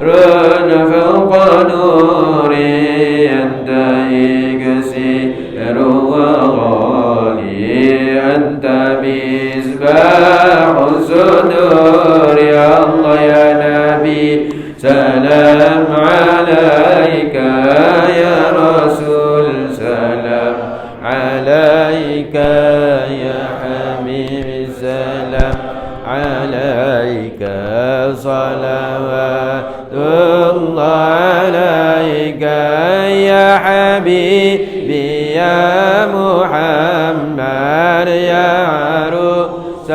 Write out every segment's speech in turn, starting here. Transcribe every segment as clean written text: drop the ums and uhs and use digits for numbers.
نور فوق نور ينتهي كثير وغالي أنت مصباح الصدور يا الله يا نبي سلام عليك يا رسول سلام عليك يا حبيب سلام عليك صلوات الله عليك يا حبيبي يا محمد يا عروس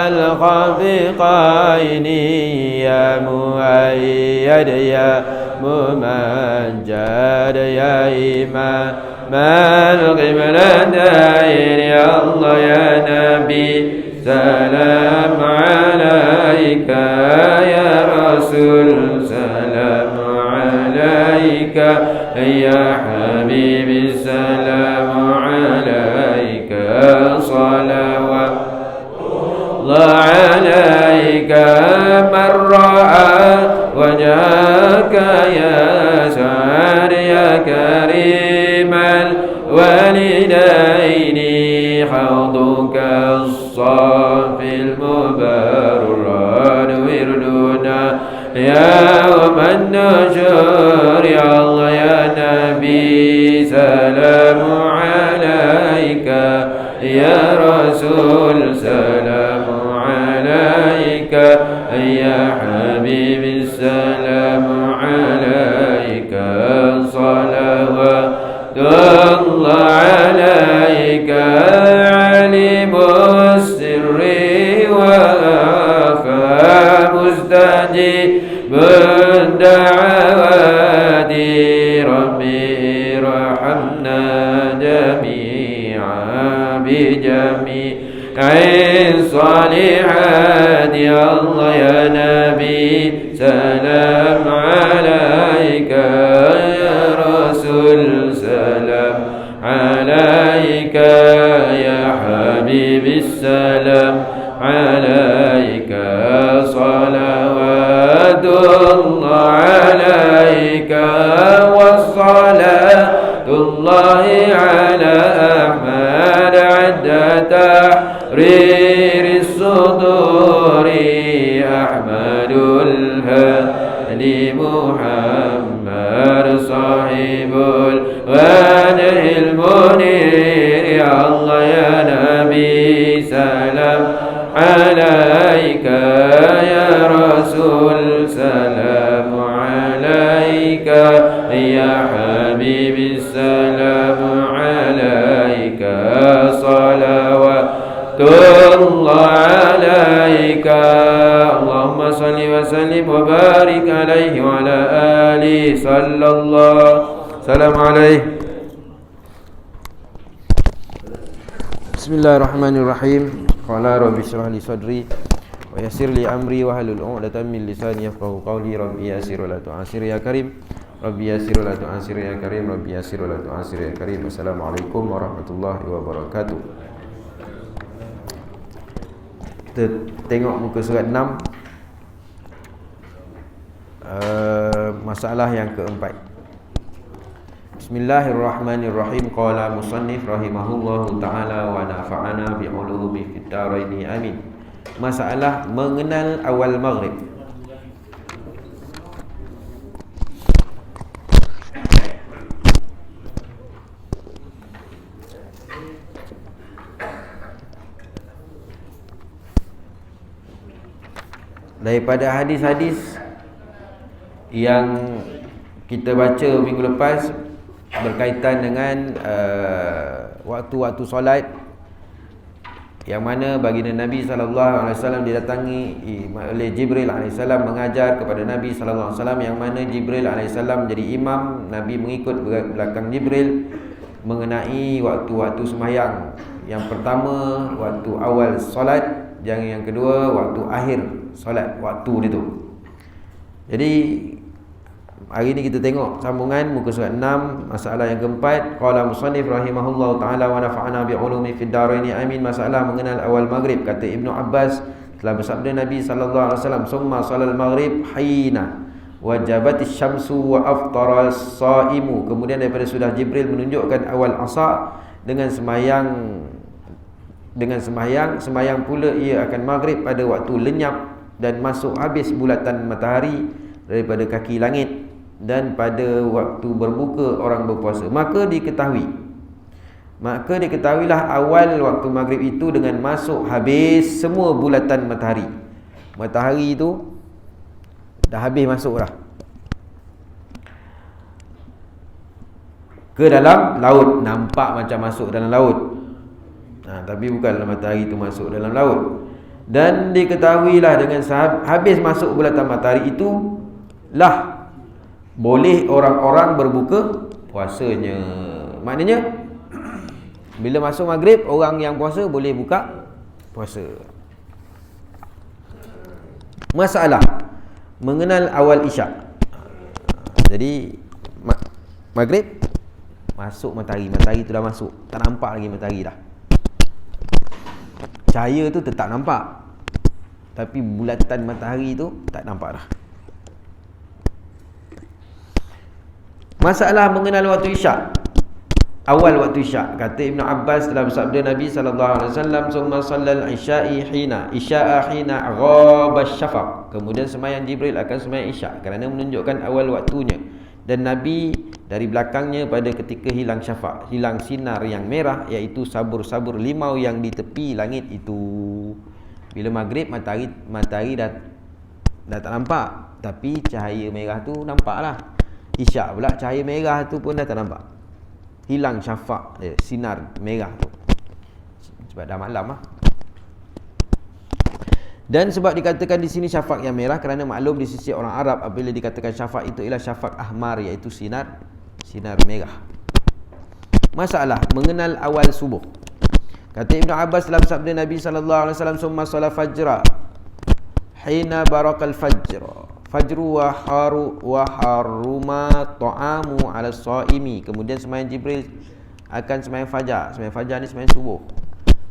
الخفقين يا مؤيد يا ممجد يا إمام القبلتين يا الله يا نبي سلام عليك يا رسول سلام عليك يا حبيبي سلام عليك صلوات الله عليك من رأى وجهك يا سعد يا كريم الوالدين حوضك الصافي المبرر وردنا يا ومن نشر يا الله يا نبي سلام عليك يا رسول سلام عليك يا حبيبي السلام عليك صلوات الله عليك عليم السر وأخفى مستجيب الدعوات ربي ارحمنا جميعا بجميع الصالحات يا الله يا نبي سلام عليك يا رسول سلام عليك يا حبيبي السلام عليك صلوات الله عليك والصلاة الله على أحمد عند تحرير الصدور أحمد الهادي محمد صاحب الوجه المنير يا الله يا نبي سلام عليك يا رسول سلام عليك يا حبيبي السلام عليك صلوات الله عليك اللهم صل وسلم وبارك عليه وعلى آله صلى الله سلام عليه. Bismillahirrahmanirrahim. Qala rabbi shrah li sadri wa yassir li amri wa hlul 'uqdatam min lisani yafqahu qawli. Rabbi yassir wa la tu'assir ya karim. Rabbi yassir wa la tu'assir ya karim. Rabbi yassir wa la tu'assir ya karim. Assalamualaikum warahmatullahi wabarakatuh. Kita tengok muka surat 6, masalah yang keempat. Bismillahirrahmanirrahim. Qala musannif rahimahullahu ta'ala wa nafa'ana bi'ulumi fid dharaini amin. Masalah mengenal awal maghrib. Daripada hadis-hadis yang kita baca minggu lepas berkaitan dengan waktu-waktu solat, yang mana baginda Nabi SAW didatangi oleh Jibril AS mengajar kepada Nabi SAW, yang mana Jibril AS menjadi imam, Nabi mengikut belakang Jibril mengenai waktu-waktu sembahyang. Yang pertama waktu awal solat, yang kedua waktu akhir solat, waktu itu. Jadi hari ini kita tengok sambungan muka surat 6, masalah yang keempat. Qala musannif rahimahullahu ta'ala wa nafa'ana bi'ulumi fid dharaini amin. Masalah mengenal awal maghrib. Kata Ibnu Abbas, telah bersabda Nabi sallallahu alaihi wasallam, summa salal maghrib hina wajabatis syamsu wa aftara as-saimu. Kemudian daripada sudah Jibril menunjukkan awal asar dengan sembahyang pula ia akan maghrib pada waktu lenyap dan masuk habis bulatan matahari daripada kaki langit, dan pada waktu berbuka orang berpuasa. Maka diketahuilah awal waktu maghrib itu dengan masuk habis semua bulatan matahari. Matahari itu dah habis masuk dah ke dalam laut, nampak macam masuk dalam laut, tapi bukanlah matahari itu masuk dalam laut. Dan diketahuilah dengan habis masuk bulatan matahari itu lah boleh orang-orang berbuka puasanya. Maknanya bila masuk maghrib, orang yang puasa boleh buka puasa. Masalah mengenal awal isyak. Jadi maghrib masuk matahari tu dah masuk, tak nampak lagi matahari dah. Cahaya tu tetap nampak, tapi bulatan matahari tu tak nampak dah. Masalah mengenal waktu isyak. Awal waktu isyak, kata Ibn Abbas dalam sabda Nabi SAW, summa sallal isya'i hina ghaba syafaq. Kemudian sembahyang Jibril akan sembahyang isyak kerana menunjukkan awal waktunya, dan Nabi dari belakangnya pada ketika hilang syafaq, hilang sinar yang merah, iaitu sabur-sabur limau yang di tepi langit itu. Bila maghrib, matahari dah tak nampak, tapi cahaya merah tu nampaklah. Isyak pula cahaya merah tu pun dah tak nampak, hilang syafaq dia, sinar merah tu, sebab dah malam lah. Dan sebab dikatakan di sini syafaq yang merah kerana maklum di sisi orang Arab apabila dikatakan syafaq itu ialah syafaq ahmar, iaitu sinar merah. Masalah mengenal awal subuh. Kata Ibn Abbas dalam sabda Nabi SAW, summa salat fajra hina barakal fajru wa haruma ta'amu ala saimi. Kemudian sembahyang Jibril akan sembahyang fajar. Sembahyang fajar ni sembahyang subuh.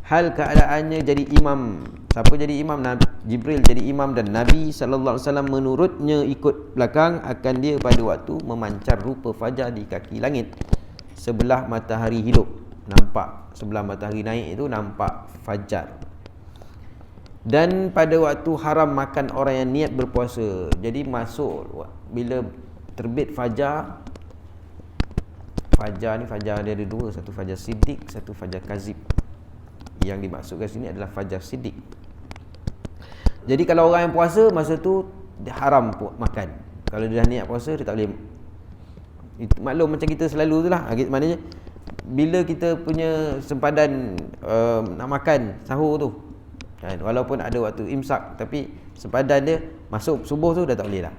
Hal keadaannya jadi imam. Siapa jadi imam? Jibril jadi imam, dan Nabi SAW menurutnya ikut belakang akan dia pada waktu memancar rupa fajar di kaki langit sebelah matahari hidup. Nampak sebelah matahari naik itu nampak fajar. Dan pada waktu haram makan orang yang niat berpuasa. Jadi masuk bila terbit fajar. Fajar dia ada dua, satu fajar siddiq, satu fajar kazib. Yang dimaksudkan sini adalah fajar siddiq. Jadi kalau orang yang puasa, masa tu dia haram makan. Kalau dia dah niat puasa, dia tak boleh. Maklum macam kita selalu tu lah. Maknanya bila kita punya sempadan nak makan sahur tu kan, walaupun ada waktu imsak, tapi sempadan dia masuk subuh tu dah tak boleh dah.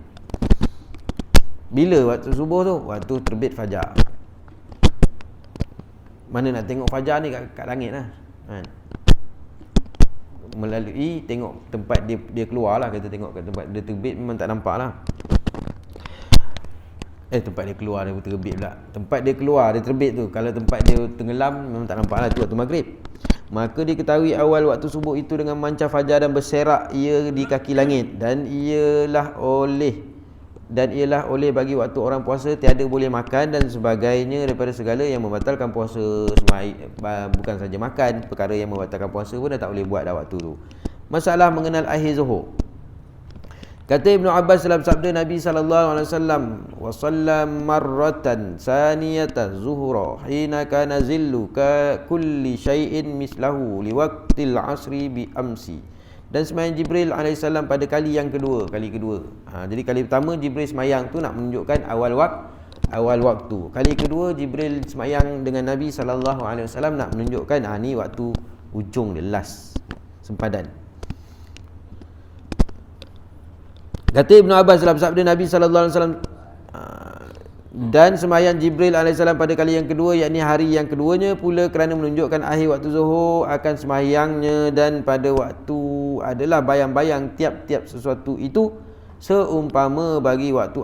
Bila waktu subuh tu? Waktu terbit fajar. Mana nak tengok fajar ni kat langit lah kan? Melalui tengok tempat dia keluar lah. Kita tengok kat tempat dia terbit memang tak nampak lah. Tempat dia keluar dia terbit pula. Tempat dia keluar dia terbit tu, kalau tempat dia tenggelam memang tak nampak lah. Tu waktu maghrib. Maka diketahui awal waktu subuh itu dengan mancar fajar dan berserak ia di kaki langit, dan ialah oleh bagi waktu orang puasa tiada boleh makan dan sebagainya daripada segala yang membatalkan puasa. Bukan saja makan, perkara yang membatalkan puasa pun dah tak boleh buat dah waktu tu. Masalah mengenal akhir zuhur. Kata Ibn Abbas dalam sabda Nabi SAW, wa sallam marratan saniyatan zuhura hina kana zillu ka kulli syai'in mislahu liwaqtil asri bi amsi. Dan sembahyang Jibril AS pada kali kedua. Jadi kali pertama Jibril sembahyang tu nak menunjukkan awal waktu. Kali kedua Jibril sembahyang dengan Nabi SAW nak menunjukkan ni waktu ujung dia, last sempadan. Kata Ibn Abbas dalam sabda Nabi SAW, dan sembahyang Jibril AS pada kali yang kedua, yakni hari yang keduanya pula kerana menunjukkan akhir waktu zuhur akan sembahyangnya, dan pada waktu adalah bayang-bayang tiap-tiap sesuatu itu seumpama bagi waktu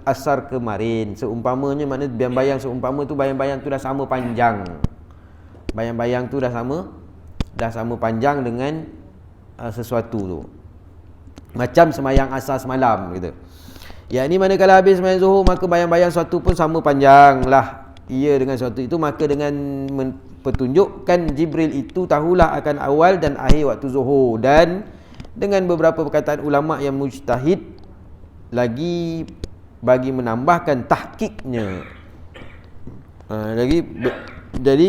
asar kemarin. Seumpamanya maknanya bayang-bayang, seumpama tu bayang-bayang tu dah sama panjang. Bayang-bayang tu dah sama panjang dengan sesuatu tu. Macam sembahyang asar semalam gitu. Yakni manakala habis sembahyang zuhur maka bayang-bayang suatu pun sama panjang lah ia dengan suatu itu, maka dengan petunjukkan Jibril itu tahulah akan awal dan akhir waktu zuhur. Dan dengan beberapa perkataan ulama yang mujtahid lagi bagi menambahkan tahqiqnya. Jadi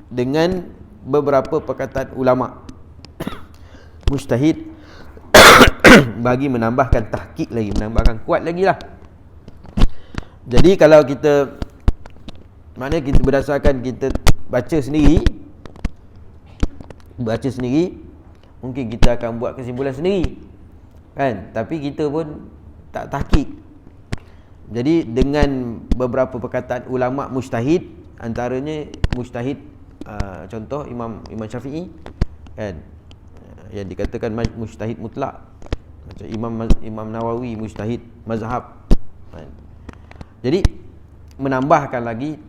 dengan beberapa perkataan ulama mujtahid bagi menambahkan tahqiq lagi, menambahkan kuat lagi lah. Jadi kalau kita, maknanya kita berdasarkan kita baca sendiri, mungkin kita akan buat kesimpulan sendiri kan, tapi kita pun tak tahqiq. Jadi dengan beberapa perkataan ulama mujtahid, antaranya mujtahid contoh Imam Syafi'i kan, yang dikatakan mujtahid mutlak, macam Imam Nawawi mujtahid mazhab kan. Jadi menambahkan lagi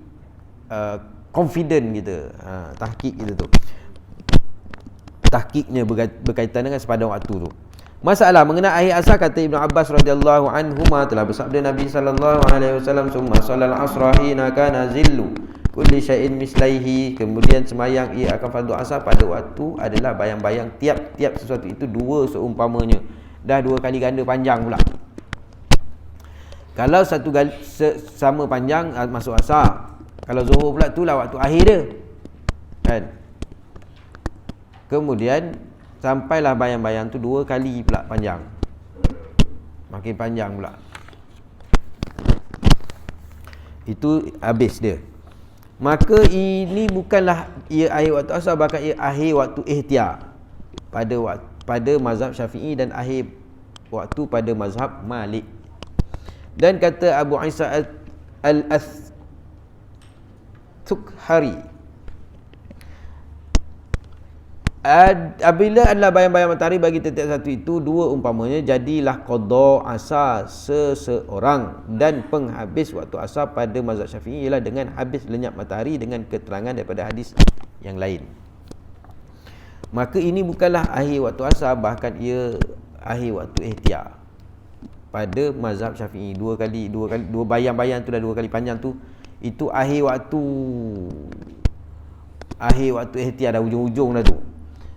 confident kita, tahqiq kita tu, tahqiqnya berkaitan dengan sepadan waktu tu. Masalah mengenai akhir asar, kata Ibnu Abbas radhiyallahu anhuma, telah bersabda Nabi sallallahu alaihi wasallam, summa sallal asra hina kana zillu kulli syai'in mislaihi, kemudian semayang ia akan fardu asar pada waktu adalah bayang-bayang tiap-tiap sesuatu itu dua seumpamanya. Dah dua kali ganda panjang pula. Kalau satu kali sama panjang masuk asar. Kalau zuhur pula itulah waktu akhir dia kan. Kemudian sampailah bayang-bayang tu dua kali pula panjang, makin panjang pula, itu habis dia. Maka ini bukanlah ia akhir waktu asar, bahkan ia akhir waktu ihtiyar pada mazhab Syafi'i dan akhir waktu pada mazhab Malik. Dan kata Abu Isa al-Tukhari, apabila adalah bayang-bayang matahari bagi tiap satu itu dua umpamanya, jadilah qada asar seseorang. Dan penghabis waktu asar pada mazhab Syafi'i ialah dengan habis lenyap matahari, dengan keterangan daripada hadis yang lain. Maka ini bukanlah akhir waktu asar, bahkan ia akhir waktu ihtiyar pada mazhab Syafi'i. Dua bayang-bayang tu dah dua kali panjang tu, itu akhir waktu ihtiyar, dah ujung-ujung dah tu.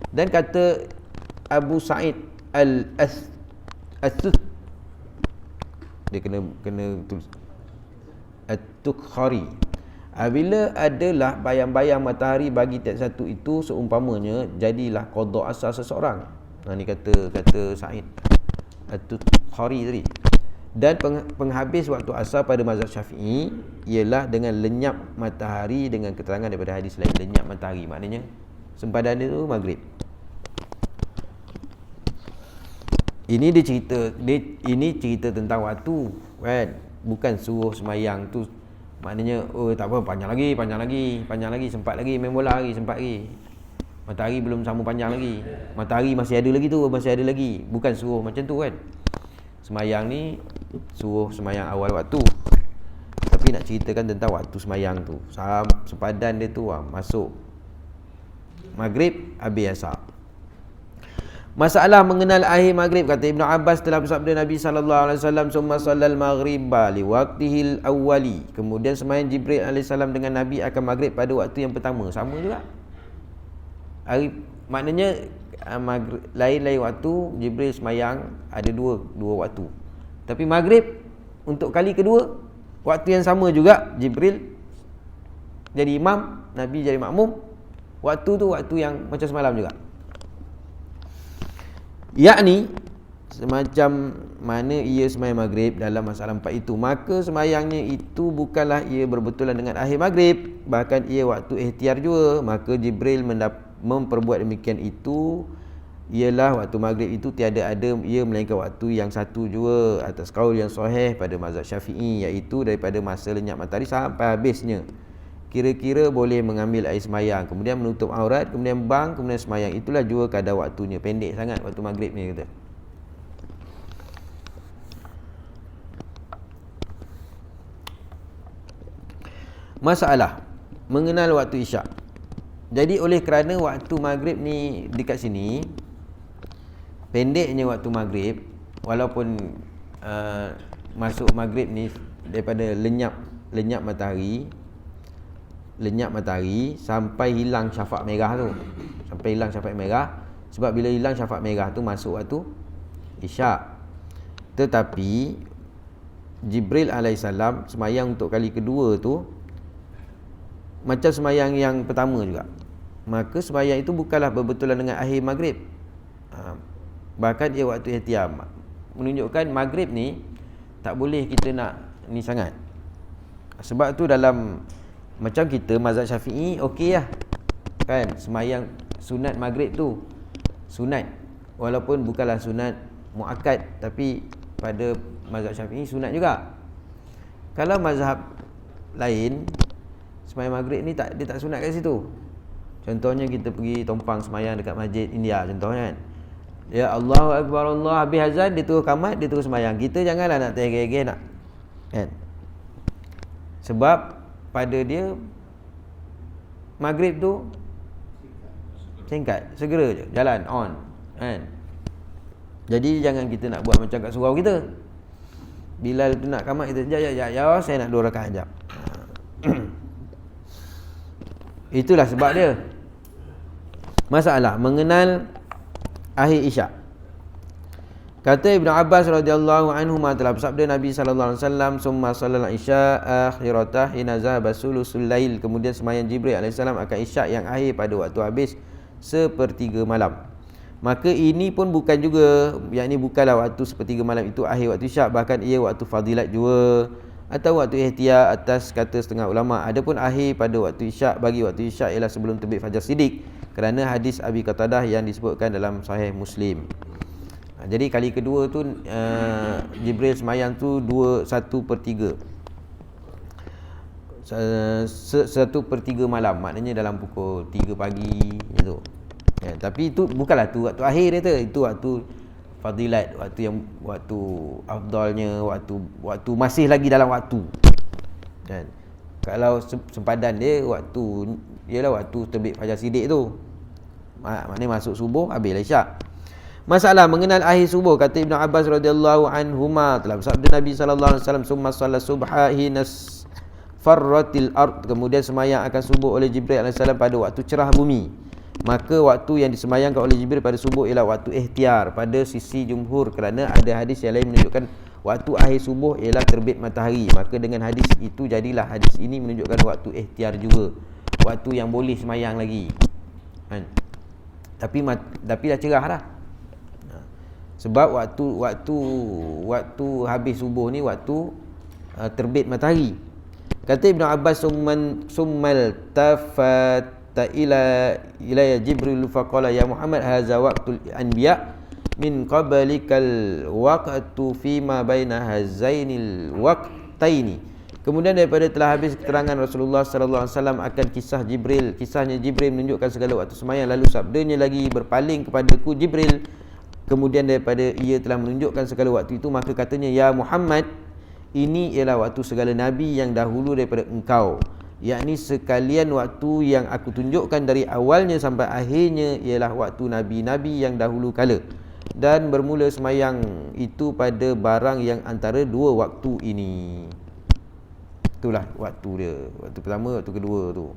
Dan kata Abu Sa'id al-Asud, dia kena tulis At-Tukhari, apabila adalah bayang-bayang matahari bagi tiap satu itu seumpamanya, jadilah qada asar seseorang. Ni kata Sa'id At-Tukhari tadi. Dan penghabis waktu asar pada mazhab Syafi'i ialah dengan lenyap matahari, dengan keterangan daripada hadis lain. Lenyap matahari maknanya sempadan dia tu maghrib. Ini ini cerita tentang waktu kan, bukan suruh semayang tu. Maknanya tak apa, panjang lagi, sempat lagi, main bola lagi, sempat lagi. Matahari belum sama panjang lagi, matahari masih ada lagi, bukan suruh macam tu kan. Semayang ni suruh semayang awal waktu, tapi nak ceritakan tentang waktu semayang tu, sepadan dia tu masuk maghrib, habis asar. Masalah mengenal akhir maghrib, kata Ibnu Abbas, telah bersabda Nabi sallallahu alaihi wasallam, summa sallal maghriba li waqtihil awwali, kemudian sembahyang Jibril alaihi salam dengan Nabi akan maghrib pada waktu yang pertama. Sama juga. Maknanya lain-lain waktu Jibril sembahyang, ada dua waktu. Tapi maghrib untuk kali kedua, waktu yang sama juga, Jibril jadi imam, Nabi jadi makmum. Waktu tu waktu yang macam semalam juga. Yakni semacam mana ia sembahyang maghrib dalam masalah 4 itu, maka sembahyangnya itu bukanlah ia berbetulan dengan akhir maghrib, bahkan ia waktu ihtiyar juga. Maka Jibril memperbuat demikian itu ialah waktu maghrib itu tiada ada ia melainkan waktu yang satu juga, atas kaul yang sahih pada mazhab Syafi'i, iaitu daripada masa lenyap matahari sampai habisnya. Kira-kira boleh mengambil air semayang, kemudian menutup aurat, kemudian kemudian semayang. Itulah juga kadar waktunya, pendek sangat waktu maghrib ni kata. Masalah mengenal waktu isyak. Jadi oleh kerana waktu maghrib ni dekat sini, pendeknya waktu maghrib, walaupun masuk maghrib ni daripada lenyap matahari sampai hilang syafaq merah tu. Sampai hilang syafaq merah. Sebab bila hilang syafaq merah tu masuk waktu isyak. Tetapi Jibril alaihissalam semayang untuk kali kedua tu macam semayang yang pertama juga. Maka semayang itu bukanlah berbetulan dengan akhir maghrib. Bahkan ia waktu ihtiyam. Menunjukkan maghrib ni tak boleh kita nak ni sangat. Sebab tu dalam macam kita mazhab Syafi'i okey lah. Kan semayang sunat maghrib tu sunat, walaupun bukanlah sunat muakkad, tapi pada mazhab Syafi'i sunat juga. Kalau mazhab lain semayang maghrib ni dia tak sunat kat situ. Contohnya kita pergi tompang semayang dekat masjid India contohnya kan. Ya Allahu Akbar, Allah habis azan dia terus kamat, dia terus semayang. Kita janganlah nak tergeh-geh nak kan. Sebab pada dia maghrib tu singkat, segera je jalan on kan. Jadi jangan kita nak buat macam kat surau kita. Bilal tu nak kamat kita, ya saya nak 2 rakaat jap. Itulah sebab dia. Masalah mengenal akhir isyak. Kata Ibnu Abbas radhiyallahu anhu telah bersabda Nabi sallallahu alaihi wasallam, "Summa shallal isya akhiratah hina zahaba sulusul lail." Kemudian sembahyang Jibril alaihissalam akan isyak yang akhir pada waktu habis sepertiga malam. Maka ini pun bukan juga, yakni bukanlah waktu sepertiga malam itu akhir waktu isyak, bahkan ia waktu fadilat juga atau waktu ihtiyar atas kata setengah ulama. Adapun akhir pada waktu isyak, bagi waktu isyak ialah sebelum terbit fajar siddiq, kerana hadis Abi Qatadah yang disebutkan dalam Sahih Muslim. Jadi kali kedua tu Jibril semayang tu 1/3 1/3 malam, maknanya dalam pukul 3 pagi gitu. Ya, tapi itu bukanlah tu waktu akhir dia tu, itu waktu fadilat, waktu afdalnya, waktu masih lagi dalam waktu. Dan kalau sempadan dia waktu ialah waktu terbit fajar siddiq tu. Maknanya masuk subuh habislah isyak. Masalah mengenal akhir subuh, kata Ibnu Abbas radhiyallahu anhuma telah bersabda Nabi sallallahu alaihi wasallam, "Summa shalla subha hina farratil ard." Kemudian semayang akan subuh oleh Jibril alaihissalam pada waktu cerah bumi. Maka waktu yang disemayangkan oleh Jibril pada subuh ialah waktu ihtiyar pada sisi jumhur, kerana ada hadis yang lain menunjukkan waktu akhir subuh ialah terbit matahari. Maka dengan hadis itu jadilah hadis ini menunjukkan waktu ihtiyar juga, waktu yang boleh semayang lagi kan? Tapi dah cerah dah. Sebab waktu habis subuh ni waktu terbit matahari. Kata Ibnu Abbas, summal tafat ila Jibril faqala ya Muhammad hadza waqtul anbiya min qablikal waqtu fima baina hazainil waqtaini. Kemudian daripada telah habis keterangan Rasulullah sallallahu alaihi wasallam akan kisahnya Jibril menunjukkan segala waktu semayang, lalu sabdanya lagi berpaling kepadaku Jibril, kemudian daripada ia telah menunjukkan segala waktu itu, maka katanya ya Muhammad, ini ialah waktu segala nabi yang dahulu daripada engkau, yakni sekalian waktu yang aku tunjukkan dari awalnya sampai akhirnya ialah waktu nabi-nabi yang dahulu kala, dan bermula semayang itu pada barang yang antara 2 waktu ini. Itulah waktu dia, waktu pertama, waktu kedua tu.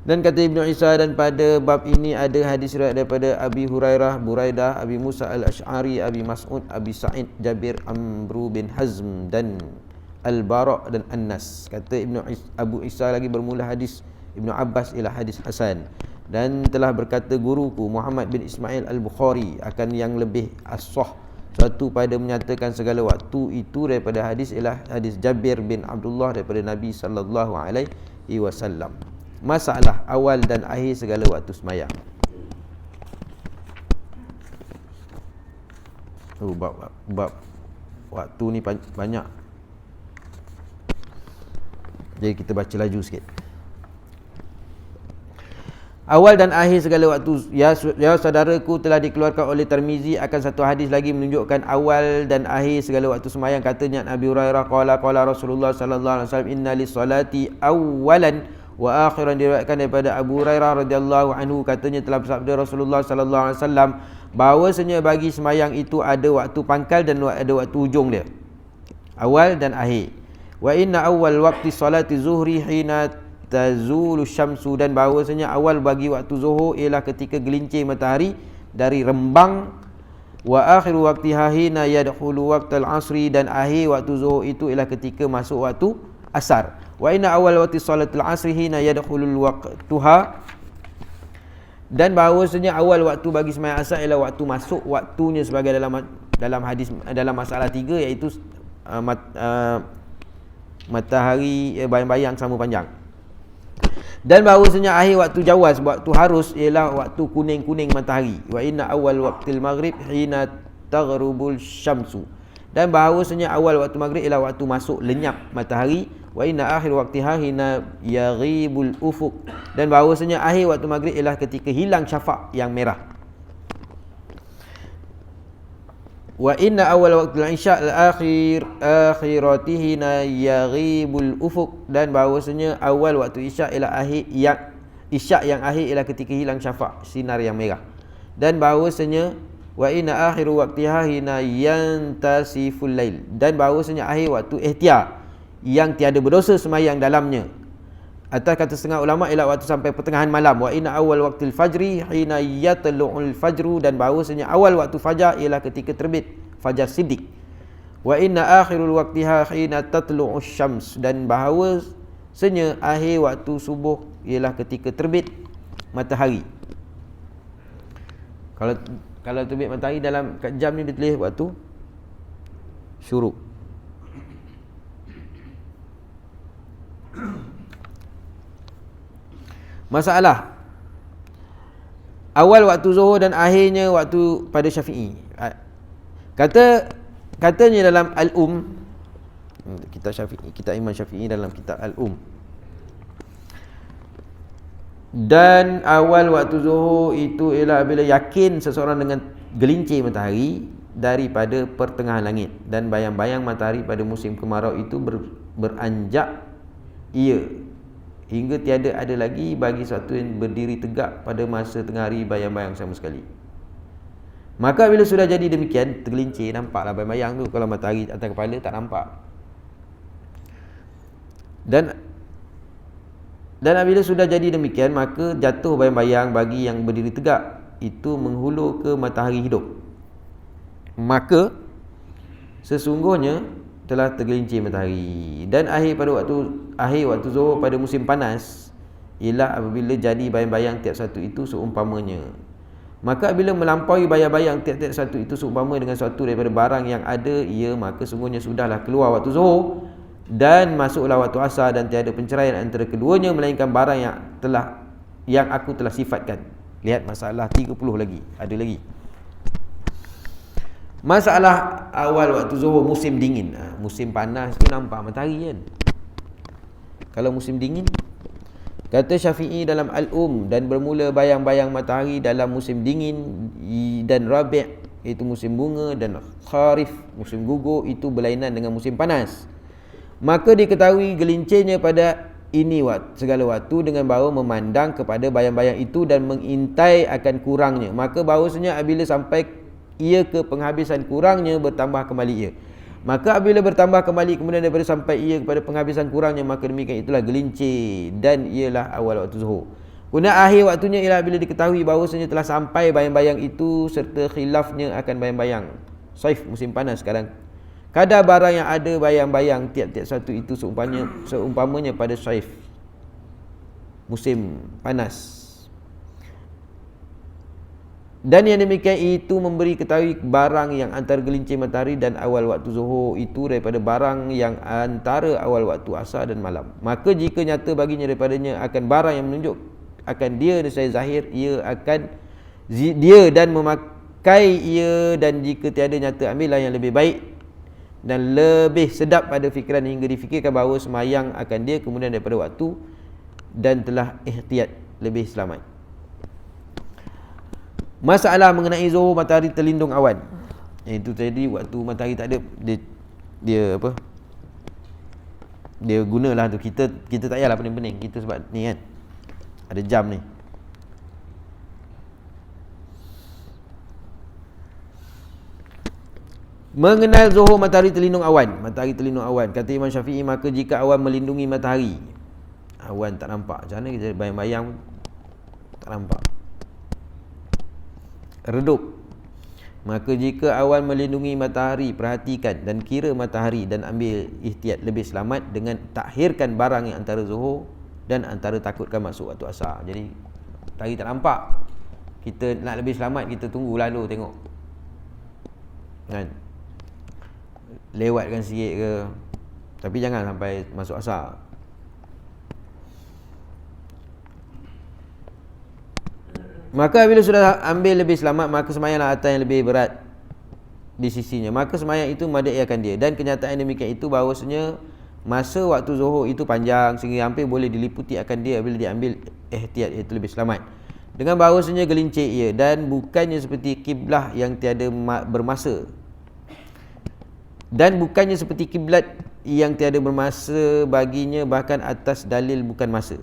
Dan kata Ibnu Isa, dan pada bab ini ada hadis riwayat daripada Abi Hurairah, Buraidah, Abi Musa al-Ash'ari, Abi Mas'ud, Abi Sa'id, Jabir, Amru bin Hazm dan Al-Bara' dan An-Nas. Kata Abu Isa lagi bermula hadis Ibnu Abbas ialah hadis Hasan. Dan telah berkata guruku Muhammad bin Ismail Al-Bukhari akan yang lebih as-sah satu pada menyatakan segala waktu itu daripada hadis ialah hadis Jabir bin Abdullah daripada Nabi sallallahu alaihi wasallam. Masalah awal dan akhir segala waktu semayang. Bab waktu ni banyak. Jadi kita baca laju sikit. Awal dan akhir segala waktu. Ya saudaraku, telah dikeluarkan oleh Tirmizi akan satu hadis lagi menunjukkan awal dan akhir segala waktu semayang. Katanya Abi Hurairah qala Rasulullah sallallahu alaihi wasallam, inna lis-salati awalan wa akhiran. Diriwayatkan daripada Abu Hurairah radhiyallahu anhu, katanya telah bersabda Rasulullah sallallahu alaihi wasallam, bahawasanya bagi semayang itu ada waktu pangkal dan ada waktu hujung dia. awal dan akhir. Wa inna awal waqti salati zuhri hina tazulu syamsu, dan bahawasanya awal bagi waktu zuhur ialah ketika gelincir matahari dari rembang. Wa akhiru waqtiha hina yadkhulu waqtal asri, dan akhir waktu zuhur itu ialah ketika masuk waktu asar. Wa inna awal waqti salatul asri hina yadkhulul waqtuha, dan bahawasanya awal waktu bagi sembahyang asar ialah waktu masuk waktunya, sebagai dalam hadis, dalam masalah 3, iaitu matahari bayang-bayang sama panjang. Dan bahawasanya akhir waktu jawaz, waktu harus, ialah waktu kuning-kuning matahari. Wa inna awal waqtil maghrib hina taghrubul syamsu, dan bahawasanya awal waktu maghrib ialah waktu masuk lenyap matahari. Wa inna akhir waqtiha hina yaghibul ufuq, dan bahawasanya akhir waktu maghrib ialah ketika hilang syafaq yang merah. Wa inna awal waqtil isya akhirati hina yaghibul ufuq, dan bahawasanya awal waktu isya ialah isya yang akhir ialah ketika hilang syafaq, sinar yang merah. Dan bahawasanya wa inna akhiru waqtiha hina yantasiful lail, dan bahawasanya akhir waktu ihtiyar yang tiada berdosa sembahyang dalamnya. Atas kata setengah ulama ialah waktu sampai pertengahan malam. Wa inna awal waqtil fajri hina yatlu'ul fajru, dan bahawasanya awal waktu fajar ialah ketika terbit fajar siddiq. Wa inna akhirul waqtiha hina tatlu'us syams, dan bahawasanya akhir waktu subuh ialah ketika terbit matahari. Kalau terbit matahari dalam kat jam ni dia tulis waktu syuruk. Masalah awal waktu zuhur dan akhirnya waktu pada Syafi'i. Katanya dalam kitab Syafi'i, kitab Imam Syafi'i dalam kitab Al-Um, dan awal waktu zuhur itu ialah bila yakin seseorang dengan gelincir matahari daripada pertengahan langit, dan bayang-bayang matahari pada musim kemarau itu beranjak ia hingga tiada ada lagi bagi sesuatu yang berdiri tegak pada masa tengah hari bayang-bayang sama sekali. Maka bila sudah jadi demikian, tergelincir, nampaklah bayang-bayang tu. Kalau matahari atas kepala tak nampak. Dan bila sudah jadi demikian, maka jatuh bayang-bayang bagi yang berdiri tegak itu menghulur ke matahari hidup. Maka sesungguhnya telah tergelincir matahari. Dan akhir waktu zuhur pada musim panas ialah apabila jadi bayang-bayang tiap satu itu seumpamanya. Maka bila melampaui bayang-bayang tiap-tiap satu itu seumpama dengan suatu daripada barang yang ada, maka sungguhnya sudahlah keluar waktu zuhur dan masuklah waktu asar, dan tiada penceraian antara keduanya melainkan barang yang aku telah sifatkan. Lihat masalah 30 lagi, ada lagi. Masalah awal waktu zuhur musim dingin. Musim panas tu nampak matahari kan. Kalau musim dingin, kata Syafi'i dalam Al-Um, dan bermula bayang-bayang matahari dalam musim dingin dan Rabi', iaitu musim bunga, dan Kharif, musim gugur, itu berlainan dengan musim panas. Maka diketahui gelincirnya pada ini segala waktu dengan bahawa memandang kepada bayang-bayang itu dan mengintai akan kurangnya. Maka bahawasanya apabila sampai ia ke penghabisan kurangnya, bertambah kembali ia. Maka apabila bertambah kembali kemudian daripada sampai ia kepada penghabisan kurangnya, maka demikian itulah gelincir, dan ialah awal waktu zuhur. Kemudian akhir waktunya ialah bila diketahui bahawasanya telah sampai bayang-bayang itu serta khilafnya akan bayang-bayang saif, musim panas sekarang. Kadar barang yang ada bayang-bayang tiap-tiap satu itu seumpamanya pada saif, musim panas. Dan yang demikian itu memberi ketahui barang yang antara gelincir matahari dan awal waktu zuhur itu daripada barang yang antara awal waktu asar dan malam. Maka jika nyata baginya daripadanya akan barang yang menunjuk akan dia saya zahir, dia dan memakai ia, dan jika tiada nyata ambillah yang lebih baik dan lebih sedap pada fikiran hingga difikirkan bahawa semayang akan dia kemudian daripada waktu dan telah ihtiyat lebih selamat. Masalah mengenai zuhur matahari terlindung awan. Itu tadi waktu matahari tak ada, dia apa? Dia gunalah tu. Kita tak payahlah pening-pening. Kita sebab ni kan, ada jam ni. Mengenal zuhur matahari terlindung awan. Matahari terlindung awan. Kata Imam Syafi'i, maka jika awan melindungi matahari, awan tak nampak, macam mana kita bayang-bayang tak nampak, redup. Maka jika awan melindungi matahari, perhatikan dan kira matahari dan ambil ihtiyat, lebih selamat dengan takhirkan barang yang antara zuhur dan antara takutkan masuk waktu asar. Jadi matahari tak nampak, kita nak lebih selamat, kita tunggulah dulu tengok, kan, lewatkan sikit ke, tapi jangan sampai masuk asar. Maka bila sudah ambil lebih selamat, maka sembahyanglah atas yang lebih berat di sisinya. Maka sembahyang itu madaiakan dia. Dan kenyataan demikian itu bahawasanya masa waktu zuhur itu panjang sehingga hampir boleh diliputi akan dia bila diambil ihtiyat, iaitu lebih selamat. Dengan bahawasanya gelincir ia dan bukannya seperti kiblah yang tiada bermasa. Dan bukannya seperti kiblat yang tiada bermasa baginya, bahkan atas dalil bukan masa.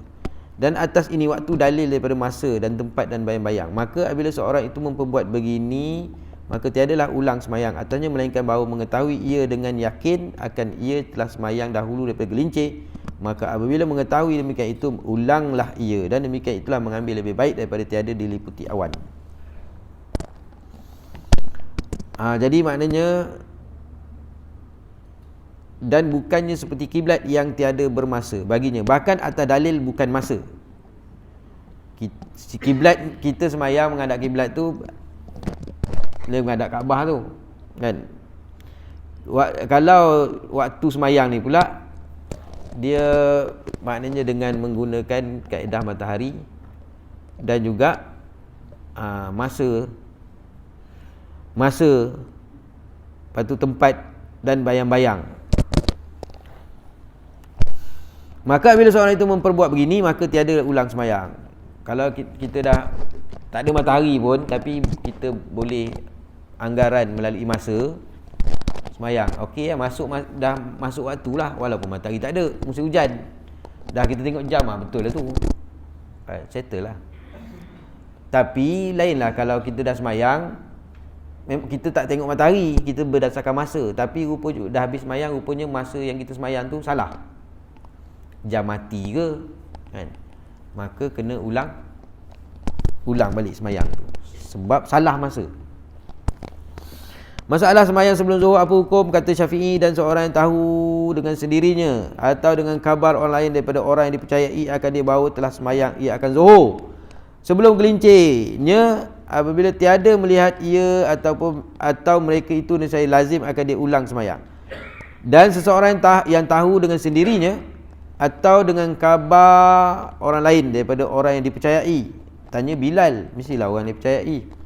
Dan atas ini waktu dalil daripada masa dan tempat dan bayang-bayang. Maka apabila seorang itu memperbuat begini, maka tiadalah ulang semayang atasnya, melainkan bahawa mengetahui ia dengan yakin akan ia telah semayang dahulu daripada gelincir. Maka apabila mengetahui demikian itu, ulanglah ia, dan demikian itulah mengambil lebih baik daripada tiada diliputi awan. Jadi maknanya, dan bukannya seperti kiblat yang tiada bermasa baginya, bahkan atas dalil bukan masa. Kiblat, kita semayang menghadap kiblat tu, dia menghadap Kaabah tu, kan. Kalau waktu semayang ni pula, dia maknanya dengan menggunakan kaedah matahari dan juga masa, lepas tu tempat dan bayang-bayang. Maka bila seorang itu memperbuat begini, maka tiada ulang semayang. Kalau kita dah tak ada matahari pun, tapi kita boleh anggaran melalui masa semayang, okey lah, dah masuk waktu lah, walaupun matahari tak ada, musim hujan, dah kita tengok jam, betul lah tu, settle lah. Tapi lainlah kalau kita dah semayang, kita tak tengok matahari, kita berdasarkan masa, tapi rupanya dah habis semayang, rupanya masa yang kita semayang tu salah, jam mati ke, kan, maka kena ulang balik semayang tu, sebab salah masa. Masalah semayang sebelum zuhur apa hukum? Kata Syafi'i, dan seorang yang tahu dengan sendirinya atau dengan kabar orang lain daripada orang yang dipercayai akan dia bahawa telah semayang, ia akan zuhur sebelum gelincirnya, apabila tiada melihat ia atau mereka itu, nescaya lazim akan dia ulang semayang. Dan seseorang yang tahu dengan sendirinya atau dengan khabar orang lain daripada orang yang dipercayai, tanya Bilal, mestilah orang yang dipercayai,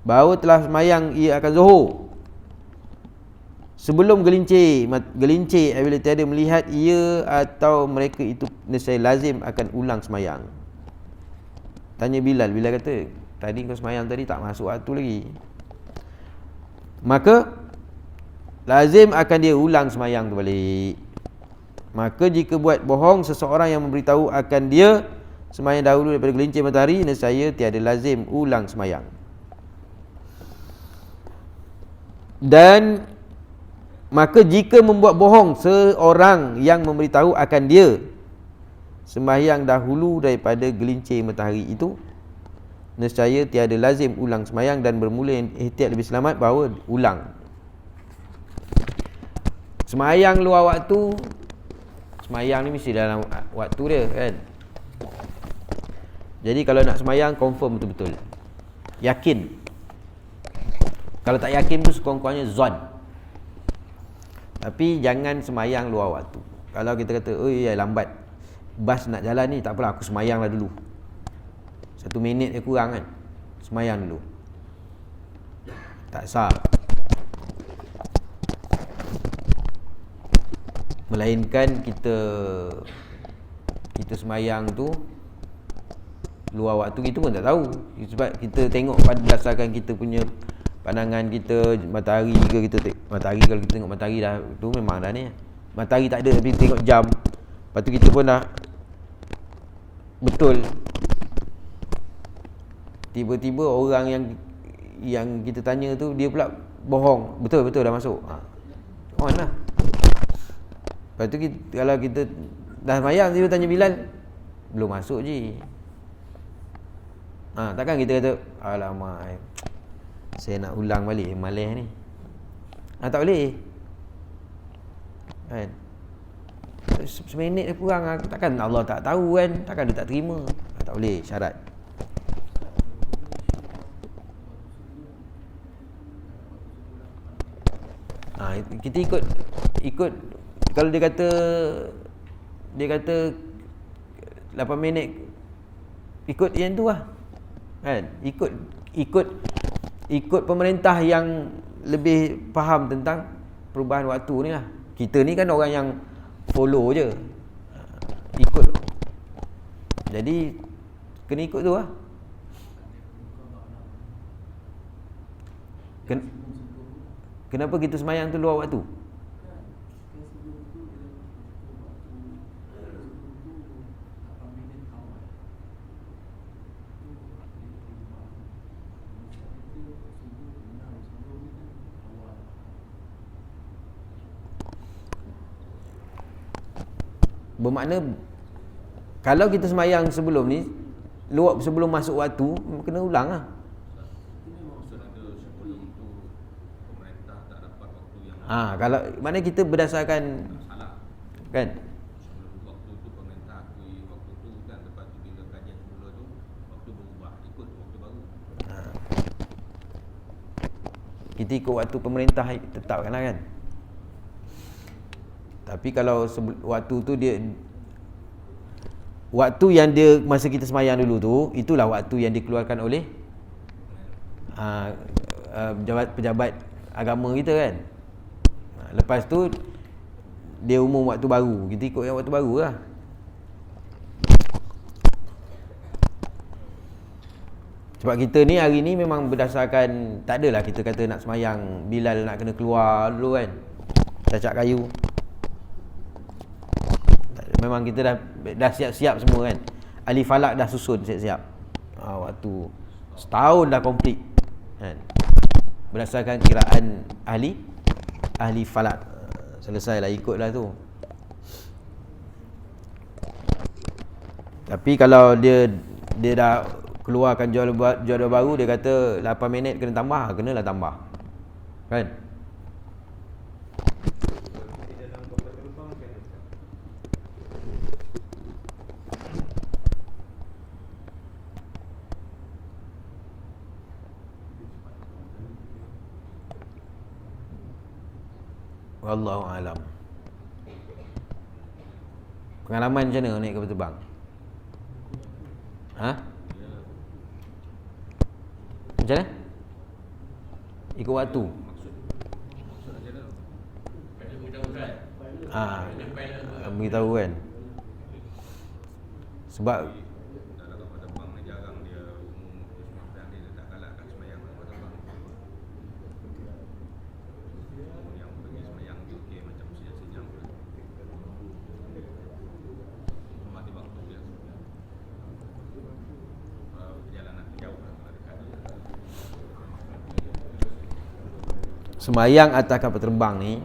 bahawa telah semayang, ia akan zuhur sebelum gelincir apabila tiada melihat ia atau mereka itu, nescaya lazim akan ulang semayang. Tanya Bilal, Bilal kata, tadi kau semayang tadi tak masuk waktu lagi, maka lazim akan dia ulang semayang tu balik. Maka jika buat bohong seseorang yang memberitahu akan dia semayang dahulu daripada gelincir matahari, nescaya tiada lazim ulang semayang. Dan maka jika membuat bohong seorang yang memberitahu akan dia sembahyang dahulu daripada gelincir matahari itu, nescaya tiada lazim ulang semayang, dan bermula ihtiyat lebih selamat bahawa ulang. Semayang luar waktu, semayang ni mesti dalam waktu dia, kan. Jadi kalau nak semayang, confirm betul-betul, yakin. Kalau tak yakin pun sekurang-kurangnya zon. Tapi jangan semayang luar waktu. Kalau kita kata, oh ya lambat, bas nak jalan ni, tak apalah, aku semayang lah dulu, 1 minit dia kurang kan, semayang dulu, tak sah. Melainkan kita semayang tu luar waktu, kita pun tak tahu, sebab kita tengok berdasarkan kita punya pandangan kita, matahari ke, matahari, kalau kita tengok matahari dah tu memang dah ni, matahari tak ada, tapi tengok jam, lepas tu kita pun dah betul. Tiba-tiba orang yang kita tanya tu, dia pula bohong, betul dah masuk. On lah. Lepas tu kalau kita dah sembahyang dia tanya Bilal, belum masuk je. Takkan kita kata alamak, saya nak ulang balik malas ni. Tak boleh. Kan? Seminit dia kurang, takkan Allah tak tahu kan, takkan dia tak terima. Tak boleh, syarat. Kita ikut kalau dia kata 8 minit, ikut yang tu lah. Kan? Ikut pemerintah yang lebih faham tentang perubahan waktu ni lah. Kita ni kan orang yang follow je, ikut. Jadi kena ikut tu lah. Kenapa kita sembahyang tu luar waktu? Bermakna kalau kita sembahyang sebelum ni, sebelum masuk waktu, kena ulang lah. Kalau mana kita berdasarkan kan, Waktu tu pemerintah akui waktu tu kan, lepas tu bila kajian semula tu waktu berubah, ikut waktu baru. Kita ikut waktu pemerintah tetapkan lah kan. Tapi kalau waktu tu waktu yang dia masa kita sembahyang dulu tu, itulah waktu yang dikeluarkan oleh pejabat agama kita kan. Lepas tu dia umum waktu baru, kita ikut yang waktu baru lah. Sebab kita ni hari ni memang berdasarkan, tak adalah kita kata nak sembahyang Bilal nak kena keluar dulu kan, cacak kayu. Memang kita dah siap-siap semua kan. Ahli falak dah susun siap-siap. Waktu setahun dah komplit kan. Berdasarkan kiraan ahli falak. Selesailah, ikutlah tu. Tapi kalau dia dah keluarkan jadual baru, dia kata 8 minit kena tambah, kenalah tambah. Kan? Wallahu alam. Pengalaman macam mana naik kapal terbang? Macam mana? Ikut waktu. Beritahu kan. Sebab sembahyang atas kapal terbang ni,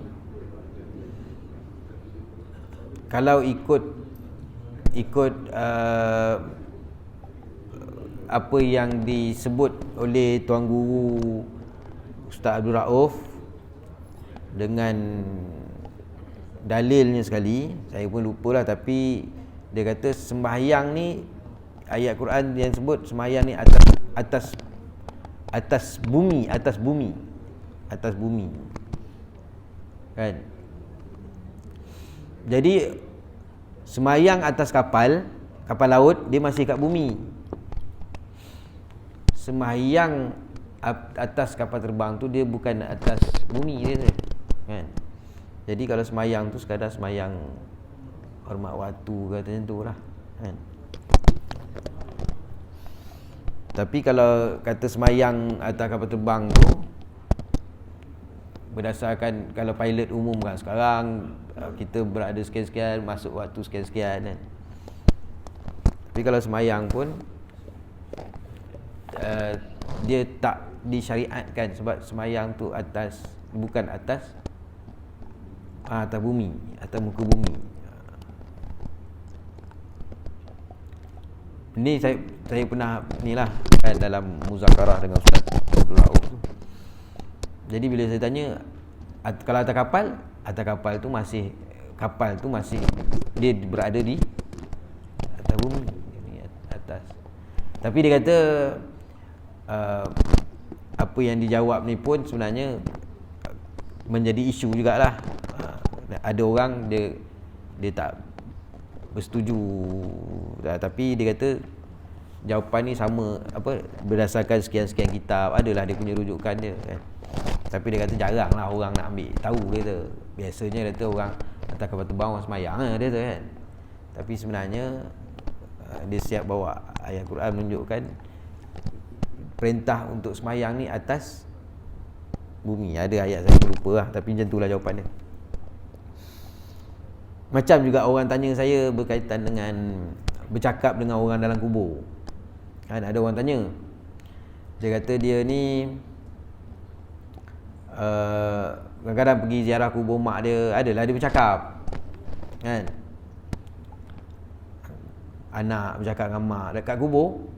kalau ikut apa yang disebut oleh Tuan Guru Ustaz Abdul Rauf dengan dalilnya sekali, saya pun lupalah, tapi dia kata sembahyang ni, ayat Quran yang sebut sembahyang ni atas bumi kan. Jadi sembahyang atas kapal laut, dia masih kat bumi. Sembahyang atas kapal terbang tu dia bukan atas bumi dia kan. Jadi kalau sembahyang tu sekadar sembahyang hormat waktu katanya tu lah kan. Tapi kalau kata sembahyang atas kapal terbang tu berdasarkan, kalau pilot umum kan sekarang kita berada sekian-sekian, masuk waktu sekian-sekian kan. Tapi kalau sembahyang pun dia tak disyariatkan sebab semayang tu bukan atas bumi, atas muka bumi. Ni saya pernah ni lah kan, dalam muzakarah dengan Ustaz Abdul Rauf tu. Jadi bila saya tanya, kalau atas kapal tu masih dia berada di atas bumi, atas. Tapi dia kata apa yang dijawab ni pun sebenarnya menjadi isu jugalah. Ada orang dia tak bersetuju, tapi dia kata jawapan ni sama berdasarkan sekian-sekian kitab, adalah dia punya rujukan dia kan. Tapi dia kata jaranglah orang nak ambil tahu, dia kata. Biasanya dia kata orang atas kapal terbang orang semayang lah, dia kata kan. Tapi sebenarnya dia siap bawa ayat Quran menunjukkan perintah untuk semayang ni atas bumi. Ada ayat saya lupa lah, tapi macam itulah jawapan dia. Macam juga orang tanya saya berkaitan dengan bercakap dengan orang dalam kubur. Kan ada orang tanya, dia kata dia ni kadang-kadang pergi ziarah kubur mak dia, adalah dia bercakap kan. Anak bercakap dengan mak dekat kubur.